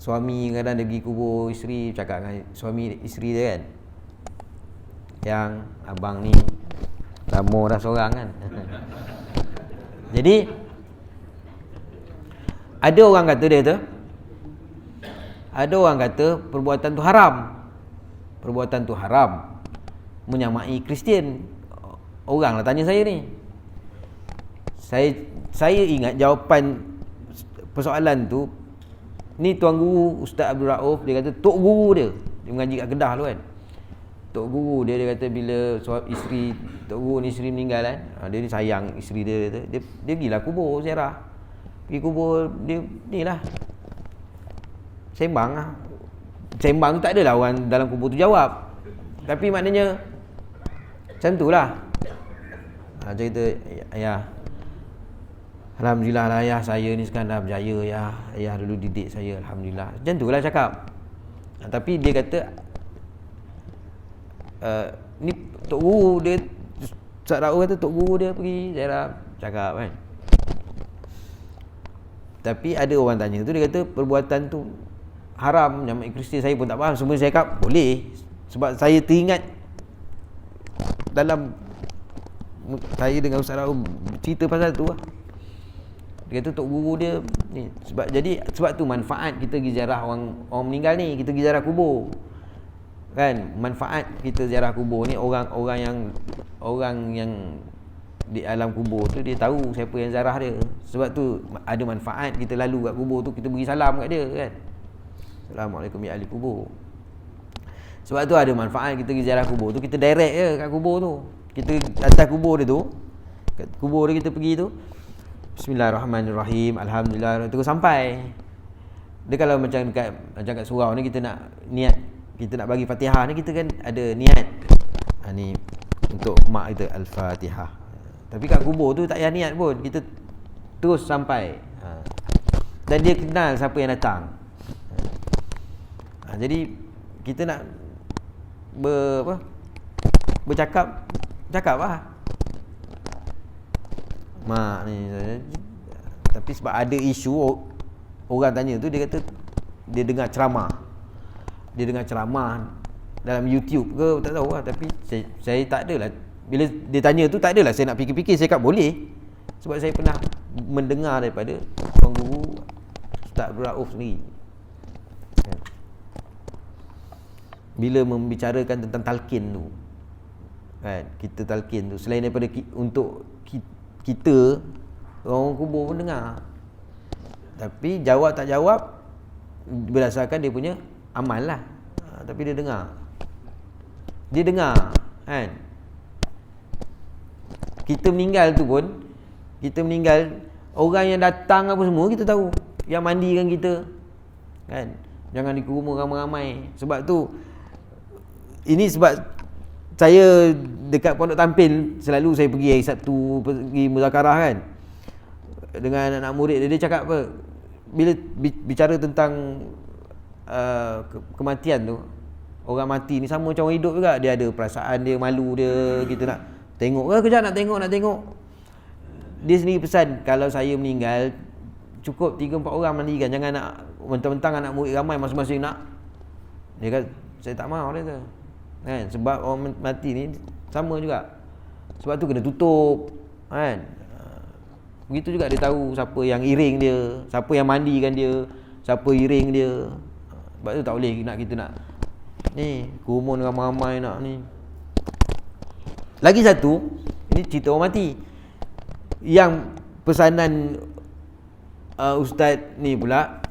Suami kadang dia pergi kubur isteri, bercakap dengan suami isteri dia kan. Yang abang ni lama dah seorang kan. Jadi ada orang kata perbuatan tu haram. Perbuatan tu haram, menyamai Kristian. Orang lah tanya saya ni. Saya ingat jawapan persoalan tu ni Tuan Guru Ustaz Abdul Rauf, dia kata tok guru dia mengaji kat Kedah tu kan. Tok guru dia kata bila tok guru ni isteri meninggal kan, dia ni sayang isteri dia kata. Dia pergilah kubur ziarah. Pergi kubur dia ni lah. Sembang tu tak adalah orang dalam kubur tu jawab. Tapi maknanya macam tu lah. Cerita ayah, alhamdulillah lah ayah saya ni sekarang dah berjaya ya. Ayah dulu didik saya, alhamdulillah. Macam tu lah cakap. Tapi dia kata ni tok guru dia, Ustaz Rauf kata tok guru dia pergi ziarah, cakap kan. Tapi ada orang tanya tu, dia kata perbuatan tu haram, menyamai Kristian. Saya pun tak faham. Semua saya cakap boleh, sebab saya teringat dalam saya dengan Ustaz Rauf cerita pasal tu lah. Dia kata tok guru dia ni, sebab tu manfaat kita pergi ziarah orang meninggal ni, kita pergi ziarah kubur kan. Manfaat kita ziarah kubur ni, orang yang di alam kubur tu dia tahu siapa yang ziarah dia. Sebab tu ada manfaat kita lalu kat kubur tu, kita beri salam kat dia kan. Assalamualaikum ya ahli kubur. Sebab tu ada manfaat kita pergi ziarah kubur tu, kita direct je kat kubur tu. Kita atas kubur dia tu, kat kubur dia kita pergi tu, Bismillahirrahmanirrahim, alhamdulillah, terus sampai. Dia kalau macam kat surau ni, kita nak niat, kita nak bagi Fatihah ni, kita kan ada niat. Ni untuk mak kita, Al-Fatihah. Tapi kat kubur tu tak payah niat pun, kita terus sampai. Dan dia kenal siapa yang datang. Jadi kita nak bercakap lah. Mak ni. Tapi sebab ada isu, orang tanya tu, dia kata dia dengar ceramah. Dia dengar ceramah dalam YouTube ke tak tahu lah. Tapi saya tak adalah, bila dia tanya tu tak adalah saya nak fikir-fikir. Saya kata boleh, sebab saya pernah mendengar daripada Tuan Guru Ustaz Abdul Rauf sendiri kan. Bila membicarakan tentang talqin tu kan, kita talqin tu selain daripada untuk kita, orang kubur pun dengar. Tapi jawab tak jawab berdasarkan dia punya amal lah. Tapi dia dengar kan. Kita meninggal tu pun, orang yang datang apa semua kita tahu, yang mandikan kita kan. Jangan dikurung ramai-ramai. Sebab tu, ini sebab saya dekat Pondok Tampil selalu saya pergi hari Sabtu, pergi muzakarah kan dengan anak murid dia. Dia cakap apa, bila bicara tentang kematian tu, orang mati ni sama macam orang hidup juga. Dia ada perasaan dia, malu dia, kita nak tengok ke kejap, nak tengok. Dia sendiri pesan, kalau saya meninggal cukup 3-4 orang mandikan, jangan nak mentang-mentang anak murid ramai masing-masing nak. Dia kata saya tak mahu, dia kata kan, sebab orang mati ni sama juga, sebab tu kena tutup kan. Begitu juga dia tahu siapa yang iring dia, siapa yang mandikan dia, siapa iring dia. Sebab tu tak boleh nak kita nak ni kumun ramai-ramai nak ni. Lagi satu, ini cerita orang mati. Yang pesanan Ustaz ni pula,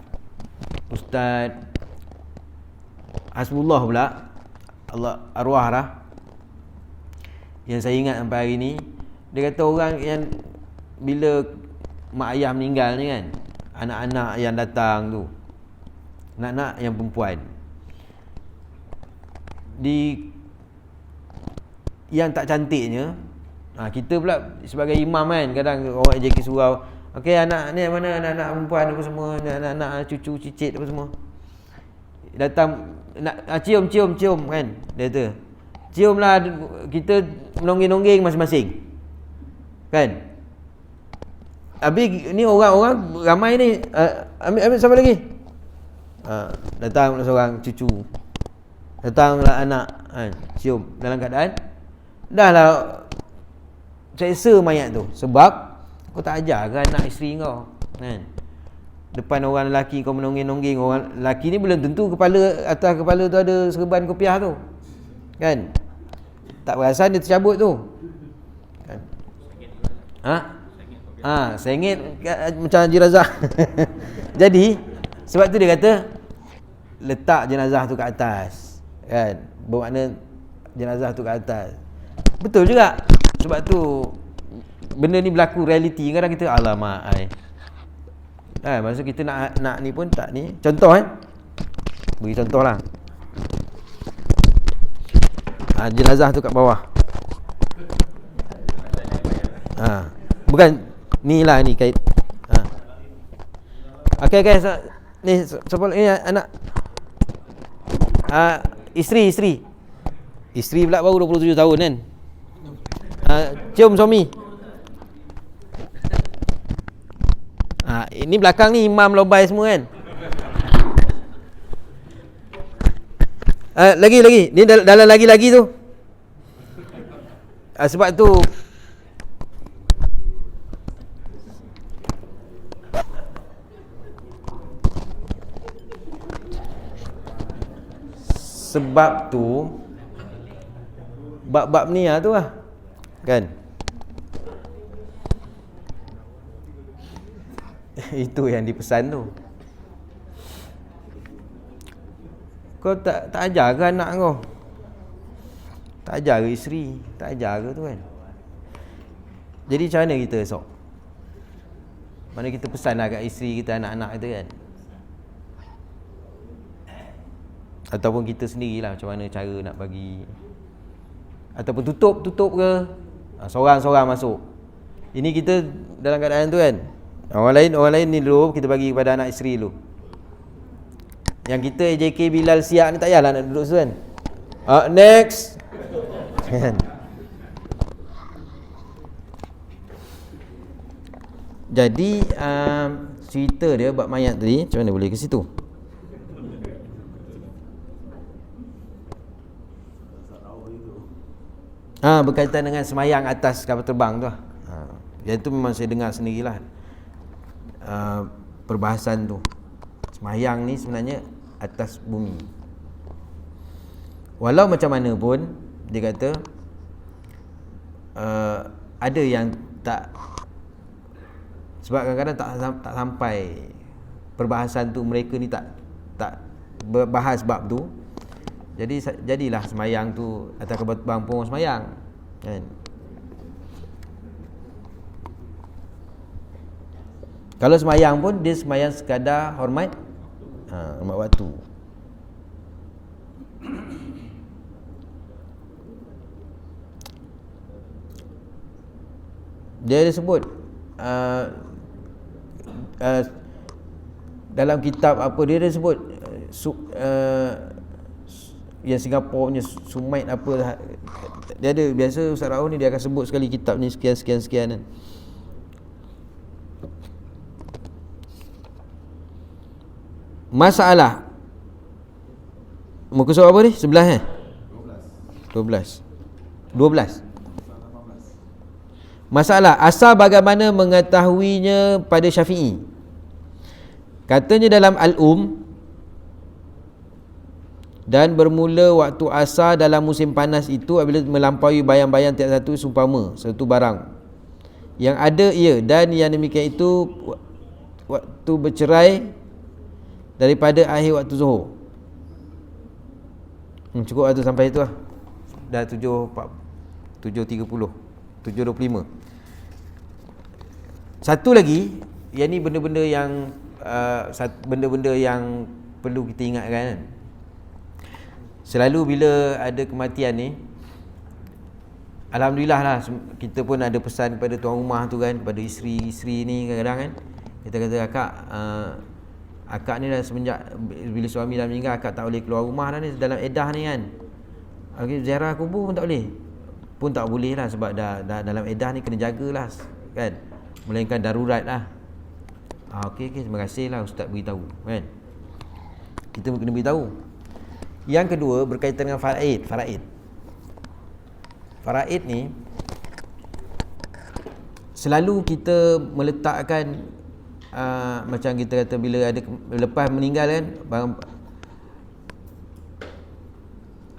Ustaz Hasbullah pula, Allah arwah lah, yang saya ingat sampai hari ni. Dia kata orang yang bila mak ayah meninggal ni kan, anak-anak yang datang tu, anak-anak yang perempuan, yang tak cantiknya, kita pula sebagai imam kan, kadang orang JK surau, okey anak ni mana, anak-anak perempuan apa semua, anak-anak cucu cicit apa semua, datang nak cium kan, dia kata ciumlah, kita menonggeng-nonggeng masing-masing kan. Habis ni orang-orang ramai ni, ambil siapa lagi, datang seorang cucu, datanglah anak kan, cium dalam keadaan dah lah seksa mayat tu. Sebab kau tak ajar ke anak isteri kau kan, depan orang lelaki kau menonggeng-nonggeng. Orang lelaki ni belum tentu kepala, atas kepala tu ada serban kopiah tu kan, tak perasan dia tercabut tu kan. Sengit macam jenazah. Jadi sebab tu dia kata letak jenazah tu kat atas kan, bermakna jenazah tu kat atas. Betul juga. Sebab tu benda ni berlaku realiti. Kadang kita alamak maksud kita nak ni pun tak ni. Contoh beri contoh lah. Jenazah tu kat bawah. Bukan ni lah, ni kait. Okey ni siapa ni anak isteri pula baru 27 tahun kan. Cium suami. Ini belakang ni imam lobai semua kan. Lagi ni dalam lagi tu. Sebab tu bab-bab ni tu lah kan. Itu yang dipesan tu. Kau tak ajar ke anak kau? Tak ajar ke isteri? Tak ajar ke tu kan? Jadi macam mana kita esok? Mana kita pesan lah kat isteri kita, anak-anak kita kan? Ataupun kita sendirilah macam mana cara nak bagi, ataupun tutup ke, seorang-seorang masuk. Ini kita dalam keadaan tu kan, orang lain ni dulu kita bagi kepada anak isteri dulu. Yang kita JK Bilal siap ni tak payahlah nak duduk situ kan. Next. Jadi cerita dia bab mayat tadi, macam mana boleh ke situ? Berkaitan dengan semayang atas kapal terbang tu. Yang tu memang saya dengar sendirilah. Perbahasan tu. Semayang ni sebenarnya atas bumi. Walau macam mana pun, dia kata ada yang tak, sebab kadang-kadang tak sampai perbahasan tu, mereka ni tak bahas bab tu. Jadi jadilah semayang tu atas kapal terbang pun semayang kan. Kalau semayang pun dia semayang sekadar hormat waktu. Dia ada sebut dalam kitab apa dia ada sebut yang Singapura punya Sumait apa, dia ada, biasa Ustaz Raul ni dia akan sebut sekali kitab ni sekian kan. Masalah muka surat apa ni? 11 12. Masalah asal bagaimana mengetahuinya pada Syafi'i. Katanya dalam Al-Um, dan bermula waktu asar dalam musim panas itu apabila melampaui bayang-bayang tiap satu seumpama satu barang yang ada ia, dan yang demikian itu waktu bercerai daripada akhir waktu zuhur. Cukup waktu sampai itu lah. Dah 7.30 7.25. Satu lagi, yang ni benda-benda yang benda-benda yang perlu kita ingatkan kan. Selalu bila ada kematian ni, alhamdulillah lah, kita pun ada pesan kepada tuan rumah tu kan, kepada isteri-isteri ni kadang-kadang kan, kita kata akak ni dah semenjak bila suami dah meninggal, akak tak boleh keluar rumah dah ni, dalam edah ni kan. Ziarah kubur pun tak boleh. Pun tak boleh lah, sebab dah dalam edah ni kena jagalah kan, melainkan darurat lah. Okey, terima kasih lah Ustaz beritahu kan. Kita kena beritahu. Yang kedua berkaitan dengan faraid ni, selalu kita meletakkan macam kita kata bila ada lepas meninggal kan,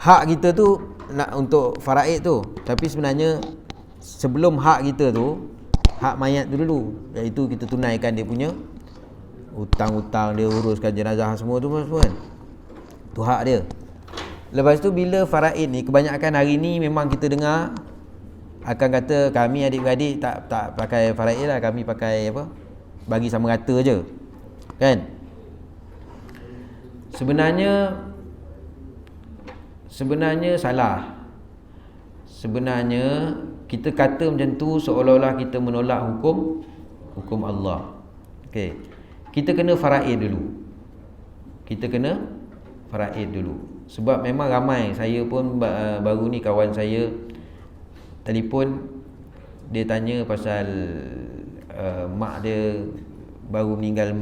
hak kita tu nak untuk faraid tu, tapi sebenarnya sebelum hak kita tu, hak mayat tu dulu, iaitu kita tunaikan dia punya hutang-hutang dia, uruskan jenazah semua tu kan. Tu hak dia. Lepas tu bila faraid ni, kebanyakan hari ni memang kita dengar akan kata kami adik-beradik tak pakai faraid lah, kami pakai apa, bagi sama rata je kan. Sebenarnya salah. Sebenarnya kita kata macam tu seolah-olah kita menolak hukum Allah. Okey. Kita kena faraid dulu. Sebab memang ramai, saya pun baru ni kawan saya telefon, dia tanya pasal mak dia baru meninggal,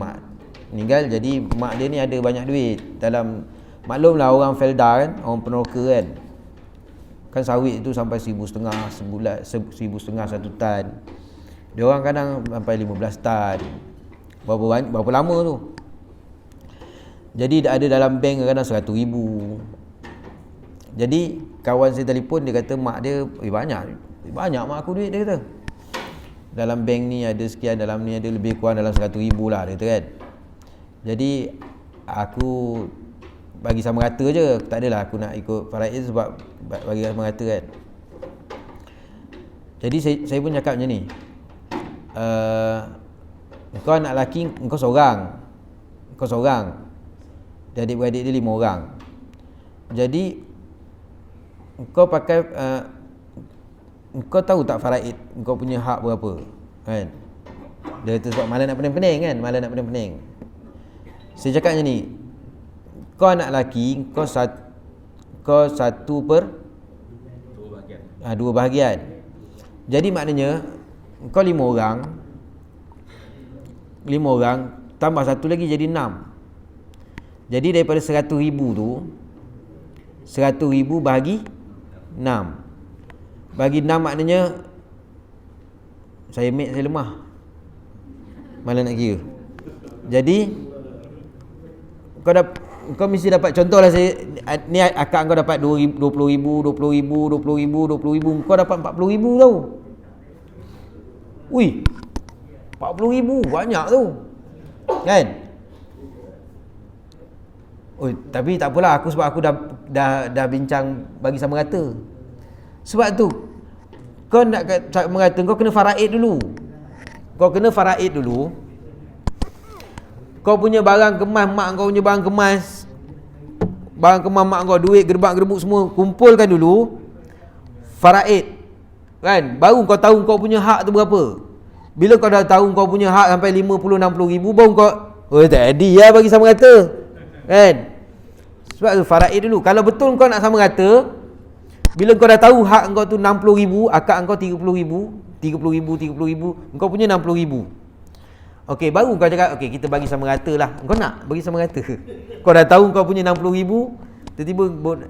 jadi mak dia ni ada banyak duit. Dalam, maklumlah orang Felda kan, orang peneroka kan sawit tu sampai 1,500 sebulan, 1,500 satu tan. Dia orang kadang sampai 15 tan. Berapa lama tu. Jadi ada dalam bank kadang 100,000. Jadi kawan saya telefon, dia kata mak dia banyak mak aku duit, dia kata. Dalam bank ni ada sekian, dalam ni ada lebih kurang dalam 100,000 lah, dia kata kan. Jadi aku bagi sama rata je, tak adalah aku nak ikut faraid sebab bagi sama rata kan. Jadi saya pun cakap macam ni, kau anak lelaki, kau seorang, dan adik-beradik dia 5 orang. Jadi kau pakai kau tahu tak faraid kau punya hak berapa kan. Dia kata sebab malah nak pening-pening kan, saya cakap macam ni, kau anak lelaki, kau 2 bahagian. Jadi maknanya kau 5 orang tambah satu lagi jadi 6. Jadi daripada 100,000 tu, 100,000 bagi 6. Bagi 6 maknanya saya lemah, malah nak kira. Jadi kau mesti dapat, contohlah saya ni, akak kau dapat 20,000, kau dapat 40,000 tau. Ui, 40,000 banyak tu kan. Tapi tak apalah, sebab aku dah bincang bagi sama rata. Sebab tu kau nak mengata kau kena faraid dulu. Kau punya barang kemas, mak kau punya barang kemas mak kau, duit gerbak-gerbuk semua kumpulkan dulu, faraid kan, baru kau tahu kau punya hak tu berapa. Bila kau dah tahu kau punya hak sampai 50-60 ribu, baru kau tak ada bagi sama rata kan. Sebab tu faraid dulu. Kalau betul kau nak sama rata, bila kau dah tahu hak kau tu 60,000, akak kau 30,000, 30,000, kau punya 60,000. Okey, baru kau cakap, okey kita bagi sama rata lah. Kau nak bagi sama rata? Kau dah tahu kau punya 60,000, tiba-tiba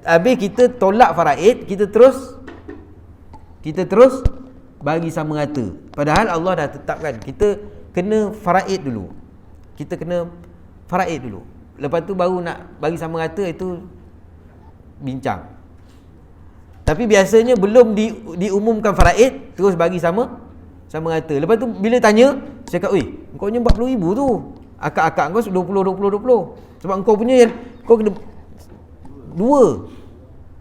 habis kita tolak faraid, kita terus bagi sama rata. Padahal Allah dah tetapkan kita kena faraid dulu. Lepas tu baru nak bagi sama rata, itu bincang. Tapi biasanya belum diumumkan faraid terus bagi sama rata. Lepas tu bila tanya, saya kata, "Oi, kau punya 40,000 tu. Akak-akak kau 20. Sebab kau punya kau kena 2.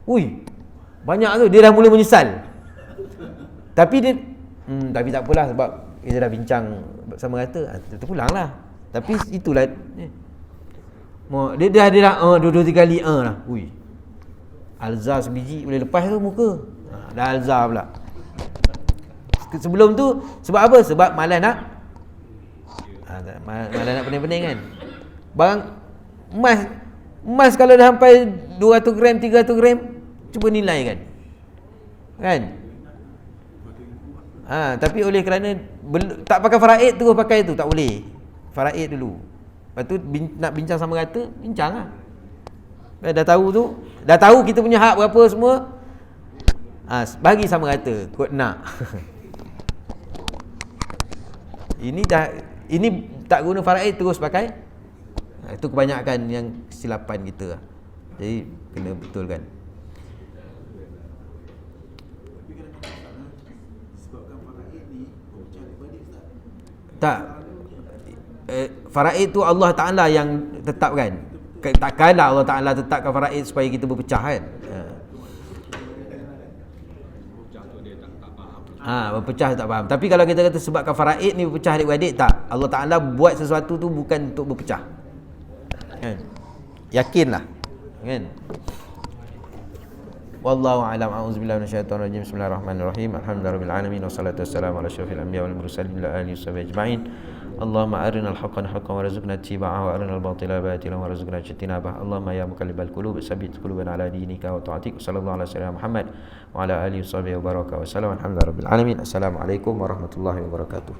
Ui, banyak tu." Dia dah mula menyesal. Tapi tapi tak apalah sebab kita dah bincang sama rata. Terpulanglah. Tapi itulah dia dah 2-3 kali lah. Ui. Alzar sebiji boleh lepas tu muka. Dah alzar pula. Sebelum tu sebab apa? Sebab malas nak pening-pening kan. Barang emas kalau dah sampai 200 gram, 300 gram, cuba nilai kan. Tapi oleh kerana tak pakai faraid terus pakai tu, tak boleh. Faraid dulu. Lepas tu nak bincang sama rata, bincang lah. Dah tahu kita punya hak berapa semua. Bagi sama rata, kot nak. Ini tak guna faraid terus pakai. Itu kebanyakan yang kesilapan kita. Jadi kena betulkan. Tak. Faraid tu Allah Ta'ala yang tetapkan. Takkanlah Allah Ta'ala tetapkan faraid supaya kita berpecah kan. Berpecah tak faham. Tapi kalau kita kata sebabkan faraid ni berpecah adik-beradik, tak. Allah Ta'ala buat sesuatu tu bukan untuk berpecah kan. Yakinlah kan. Wallahu a'lam. A'udzubillahi minasyaitonir rajim. Bismillahirrahmanirrahim. Alhamdulillahirabbil alamin wassalatu wassalamu ala asyrofil anbiya'i wal mursalin wa alihi washabihi ajma'in. Allahumma arinal haqqan haqqan warzuqna ittiba'ahu wa arinal batila batilan warzuqna ijtinabah. Allahumma ya muqallibal qulub tsabbit qulubana ala dinika wa ta'atik. Sallallahu alaihi wasallam Muhammad wa ala alihi washabihi wa baraka wa sallam. Alhamdulillahirabbil alamin. Assalamualaikum warahmatullahi wabarakatuh.